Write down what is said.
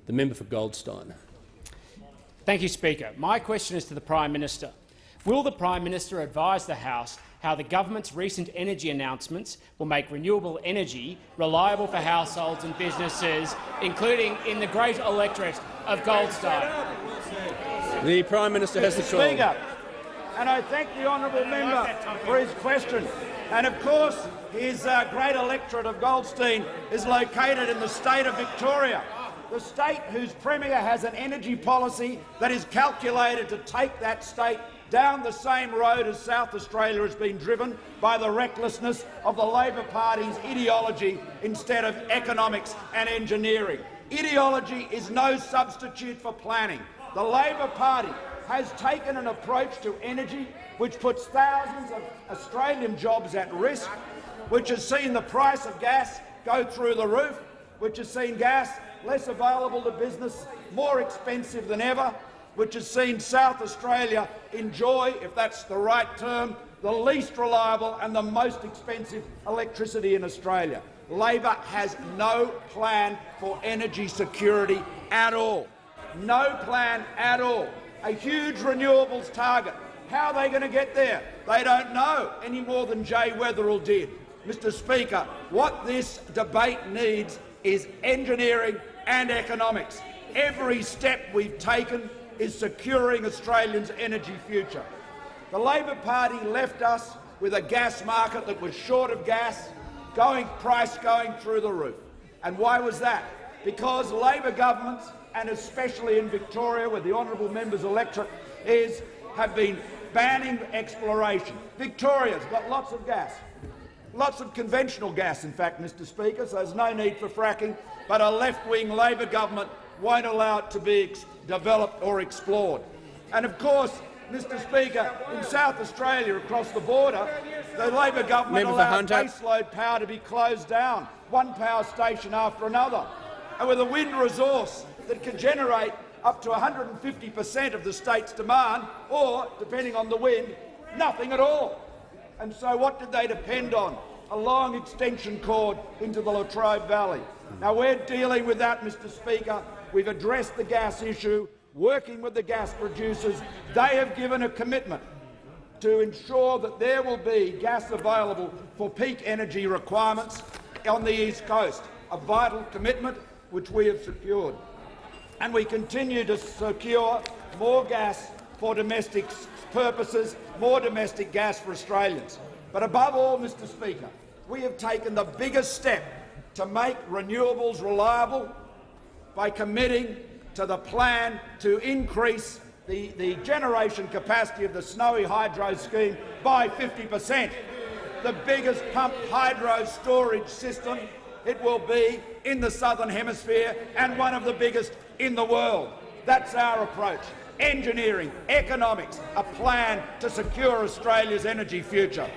The member for Goldstein. Thank you, Speaker. My question is to the Prime Minister. Will the Prime Minister advise the House how the government's recent energy announcements will make renewable energy reliable for households and businesses, including in the great electorate of Goldstein? The Prime Minister has the call. Speaker, and I thank the honourable member for his question. And of course, his great electorate of Goldstein is located in the state of Victoria, the state whose Premier has an energy policy that is calculated to take that state down the same road as South Australia has been driven by the recklessness of the Labor Party's ideology instead of economics and engineering. Ideology is no substitute for planning. The Labor Party has taken an approach to energy which puts thousands of Australian jobs at risk, which has seen the price of gas go through the roof, which has seen gas less available to business, more expensive than ever, which has seen South Australia enjoy, if that's the right term, the least reliable and the most expensive electricity in Australia. Labor has no plan for energy security at all. No plan at all. A huge renewables target. How are they going to get there? They don't know any more than Jay Weatherill did. Mr. Speaker, what this debate needs is engineering and economics. Every step we've taken is securing Australians' energy future. The Labor Party left us with a gas market that was short of gas, price going through the roof. And why was that? Because Labor governments, and especially in Victoria, where the honourable member's electorate is, have been banning exploration. Victoria's got lots of gas. Lots of conventional gas, in fact, Mr. Speaker, so there's no need for fracking, but a left-wing Labor government won't allow it to be developed or explored. And of course, Mr. Speaker, in South Australia, across the border, the Labor government allowed baseload power to be closed down, one power station after another. And with a wind resource that can generate up to 150% of the state's demand, or, depending on the wind, nothing at all. And so what did they depend on? A long extension cord into the Latrobe Valley. Now we're dealing with that, Mr. Speaker. We've addressed the gas issue, working with the gas producers. They have given a commitment to ensure that there will be gas available for peak energy requirements on the East Coast, a vital commitment which we have secured. And we continue to secure more gas for domestic purposes, more domestic gas for Australians. But above all, Mr. Speaker, we have taken the biggest step to make renewables reliable by committing to the plan to increase the generation capacity of the Snowy Hydro scheme by 50%. The biggest pumped hydro storage system it will be in the Southern Hemisphere and one of the biggest in the world. That's our approach. Engineering, economics, a plan to secure Australia's energy future.